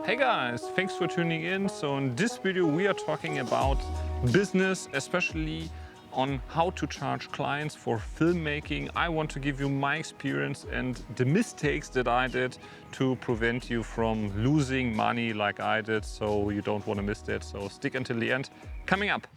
Hey guys, thanks for tuning in. So in this video we are talking about business, especially on how to charge clients for filmmaking. I want to give you my experience and the mistakes that I did to prevent you from losing money like I did, so you don't want to miss that. So stick until the end. Coming up.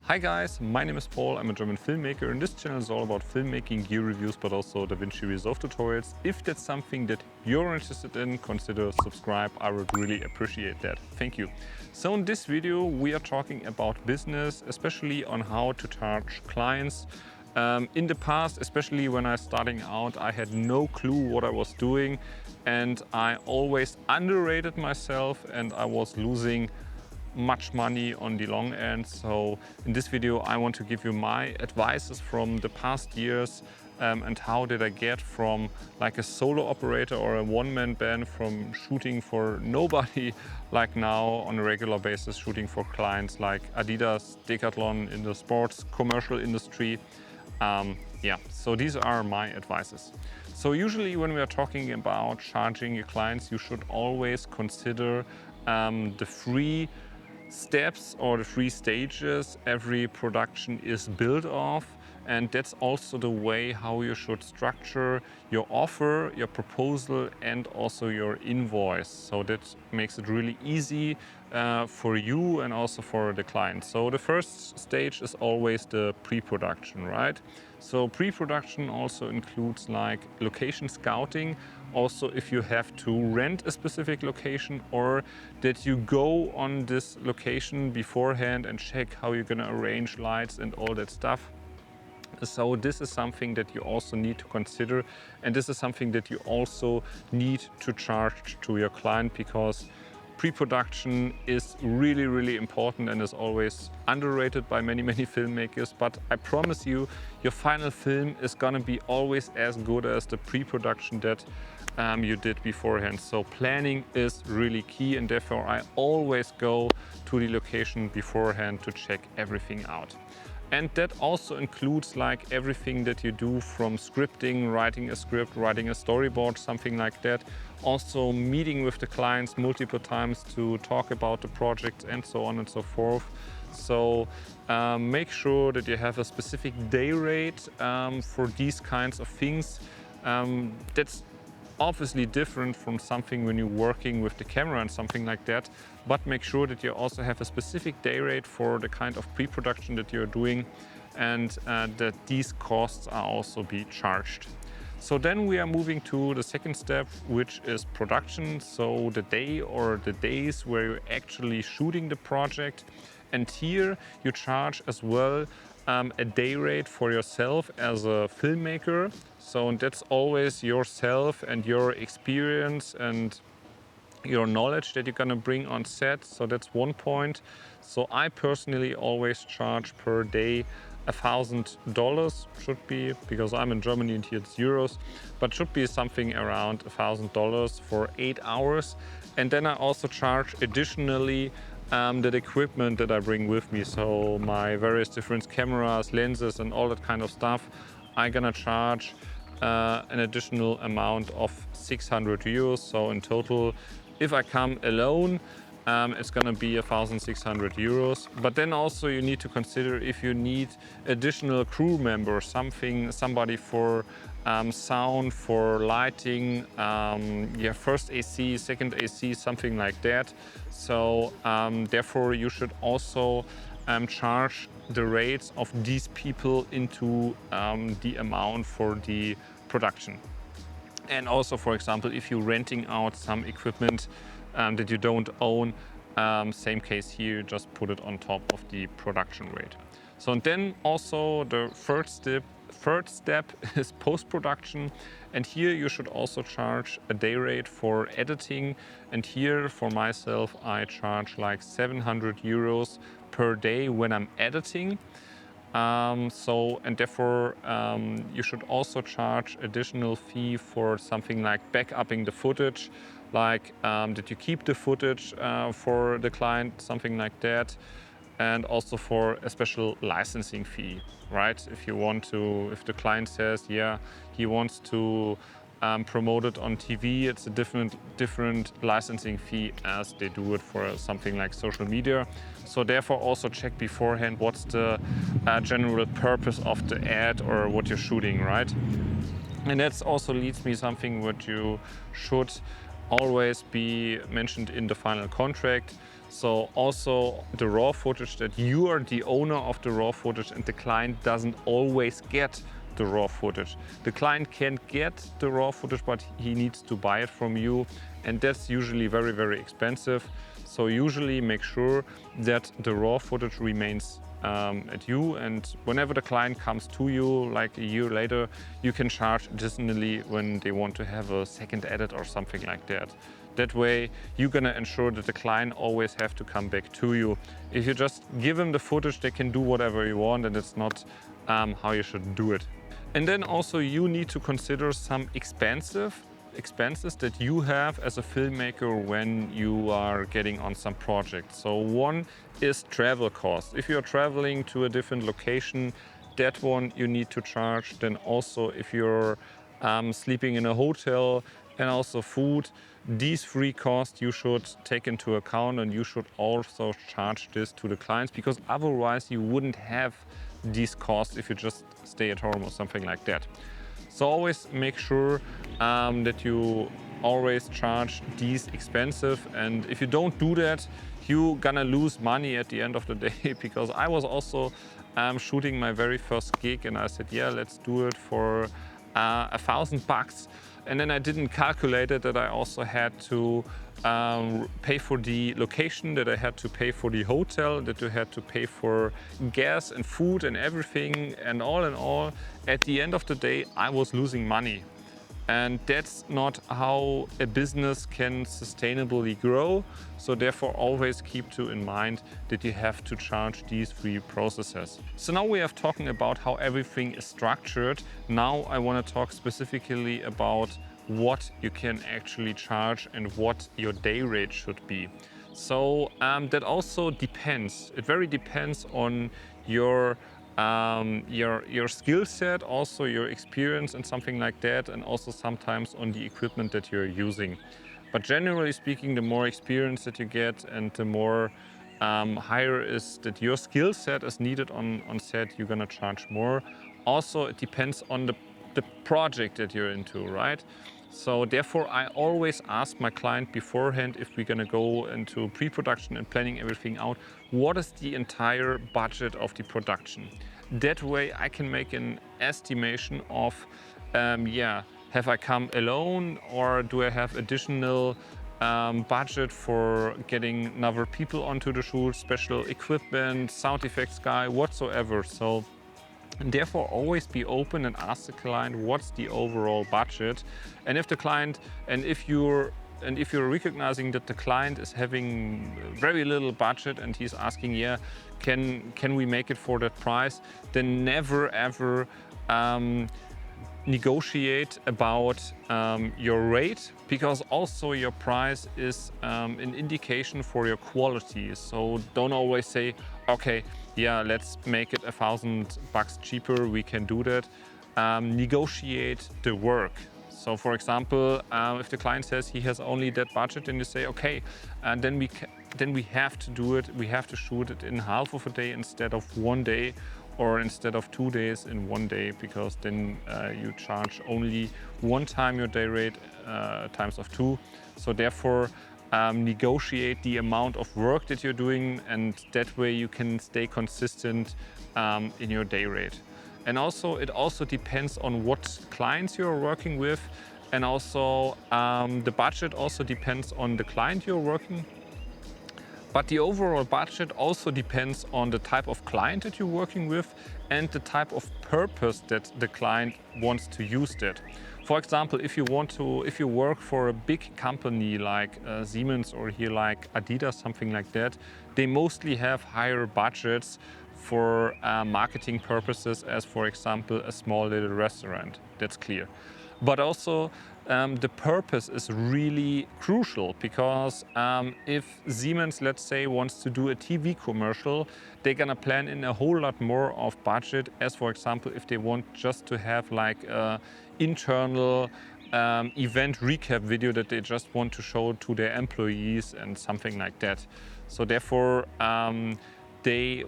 Hi guys, my name is Paul, I'm a German filmmaker, and this channel is all about filmmaking, gear reviews, but also DaVinci Resolve tutorials. If that's something that you're interested in, consider subscribe, I would really appreciate that. Thank you. So in this video we are talking about business, especially on how to charge clients. In the past, especially when I was starting out, I had no clue what I was doing and I always underrated myself and I was losing much money on the long end. So in this video I want to give you my advices from the past years and how did I get from like a solo operator or a one-man band from shooting for nobody like now on a regular basis shooting for clients like Adidas, Decathlon in the sports commercial industry. Yeah, so these are my advices. So usually when we are talking about charging your clients, you should always consider the three steps or the three stages every production is built off, and that's also the way how you should structure your offer, your proposal, and also your invoice. So that makes it really easy for you and also for the client. So the first stage is always the pre-production, right? So pre-production also includes like location scouting. Also, if you have to rent a specific location or that you go on this location beforehand and check how you're gonna arrange lights and all that stuff. So this is something that you also need to consider, and this is something that you also need to charge to your client, because pre-production is really important and is always underrated by many filmmakers. But I promise you, your final film is gonna be always as good as the pre-production that you did beforehand. So planning is really key, and therefore I always go to the location beforehand to check everything out. And that also includes like everything that you do, from scripting, writing a script, writing a storyboard, something like that. Also meeting with the clients multiple times to talk about the project and so on and so forth. So make sure that you have a specific day rate for these kinds of things. That's obviously different from something when you're working with the camera and something like that, but make sure that you also have a specific day rate for the kind of pre-production that you're doing, and that these costs are also be charged. So then we are moving to the second step, which is production. So the day or the days where you're actually shooting the project, and here you charge as well a day rate for yourself as a filmmaker. So that's always yourself and your experience and your knowledge that you're gonna bring on set. So that's one point. So I personally always charge per day $1,000, should be, because I'm in Germany and here it's euros, but should be something around $1,000 for 8 hours. And then I also charge additionally that equipment that I bring with me. So my various different cameras, lenses, and all that kind of stuff, I'm gonna charge an additional amount of 600 euros. So in total, if I come alone, it's gonna be 1,600 euros. But then also you need to consider if you need additional crew members, somebody for sound, for lighting, yeah, first AC, second AC, something like that. So therefore you should also charge the rates of these people into the amount for the production. And also, for example, if you're renting out some equipment that you don't own, same case here, just put it on top of the production rate. So and then also the third step is post-production, and here you should also charge a day rate for editing. And here for myself I charge like 700 euros per day when I'm editing. And therefore you should also charge additional fee for something like backupping the footage, like that you keep the footage for the client, something like that, and also for a special licensing fee, right? If you want to, if the client says, yeah, he wants to promoted on TV, it's a different licensing fee as they do it for something like social media. So therefore also check beforehand what's the general purpose of the ad or what you're shooting, right? And that also leads me something what you should always be mentioned in the final contract. So also the raw footage, that you are the owner of the raw footage and the client doesn't always get the raw footage. The client can get the raw footage, but he needs to buy it from you, and that's usually very, very expensive. So usually make sure that the raw footage remains at you, and whenever the client comes to you, like a year later, you can charge additionally when they want to have a second edit or something like that. That way, you're gonna ensure that the client always have to come back to you. If you just give them the footage, they can do whatever you want, and it's not how you should do it. And then also you need to consider some expenses that you have as a filmmaker when you are getting on some project. So one is travel costs. If you're traveling to a different location, that one you need to charge. Then also if you're sleeping in a hotel, and also food, these three costs you should take into account, and you should also charge this to the clients, because otherwise you wouldn't have these costs if you just stay at home or something like that. So always make sure that you always charge these expensive, and if you don't do that, you're gonna lose money at the end of the day. Because I was also shooting my very first gig, and I said, yeah, let's do it for $1,000. And then I didn't calculate it that I also had to pay for the location, that I had to pay for the hotel, that I had to pay for gas and food and everything. And all in all, at the end of the day, I was losing money. And that's not how a business can sustainably grow. So therefore always keep in mind that you have to charge these three processes. So now we have talking about how everything is structured. Now I want to talk specifically about what you can actually charge and what your day rate should be. So that also depends. It very depends on your skill set, also your experience and something like that, and also sometimes on the equipment that you're using. But generally speaking, the more experience that you get and the more higher is that your skill set is needed on set, you're gonna charge more. Also, it depends on the project that you're into, right? So therefore, I always ask my client beforehand, if we're gonna go into pre-production and planning everything out, what is the entire budget of the production? That way I can make an estimation of, have I come alone, or do I have additional budget for getting another people onto the shoot, special equipment, sound effects guy, whatsoever. So and therefore always be open and ask the client what's the overall budget. And if the client, and if you're recognizing that the client is having very little budget and he's asking, yeah, can we make it for that price, then never ever negotiate about your rate, because also your price is an indication for your quality. So don't always say, okay, yeah, let's make it $1,000 cheaper, we can do that. Negotiate the work. So for example, if the client says he has only that budget, then you say, okay, and then we have to do it, we have to shoot it in half of a day instead of 1 day, or instead of 2 days in 1 day, because then you charge only one time your day rate times of 2. So therefore, negotiate the amount of work that you're doing, and that way you can stay consistent in your day rate. And also, it also depends on what clients you're working with, and also the budget also depends on the client you're working. But the overall budget also depends on the type of client that you're working with and the type of purpose that the client wants to use that. For example, if you work for a big company like Siemens, or here like Adidas, something like that, they mostly have higher budgets for marketing purposes as, for example, a small little restaurant. That's clear. But also the purpose is really crucial, because if Siemens, let's say, wants to do a TV commercial, they're gonna plan in a whole lot more of budget as, for example, if they want just to have like internal event recap video that they just want to show to their employees and something like that. So therefore, they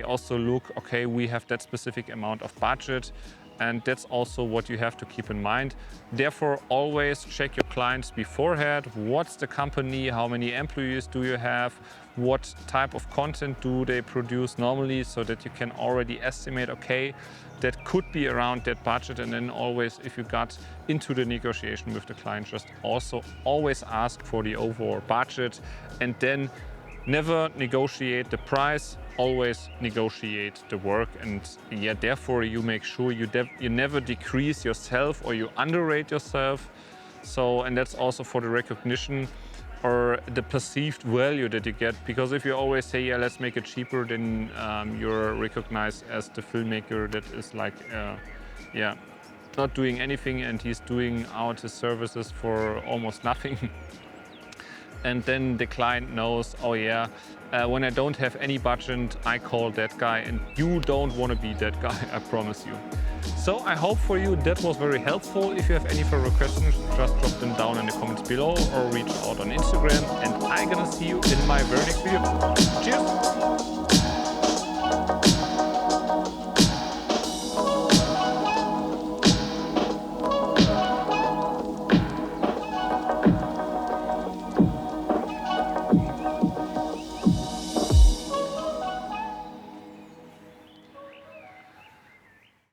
also look, okay, we have that specific amount of budget, and that's also what you have to keep in mind. Therefore, always check your clients beforehand. What's the company? How many employees do you have? What type of content do they produce normally, so that you can already estimate, okay, that could be around that budget. And then always, if you got into the negotiation with the client, just also always ask for the overall budget, and then never negotiate the price, always negotiate the work. And yeah, therefore you make sure you never decrease yourself or you underrate yourself. So, and that's also for the recognition or the perceived value that you get. Because if you always say, yeah, let's make it cheaper, then you're recognized as the filmmaker that is like, yeah, not doing anything, and he's doing out his services for almost nothing. And then the client knows, oh yeah, when I don't have any budget, I call that guy, and you don't want to be that guy, I promise you. So I hope for you that was very helpful. If you have any further questions, just drop them down in the comments below or reach out on Instagram, and I'm gonna see you in my very next video. Cheers!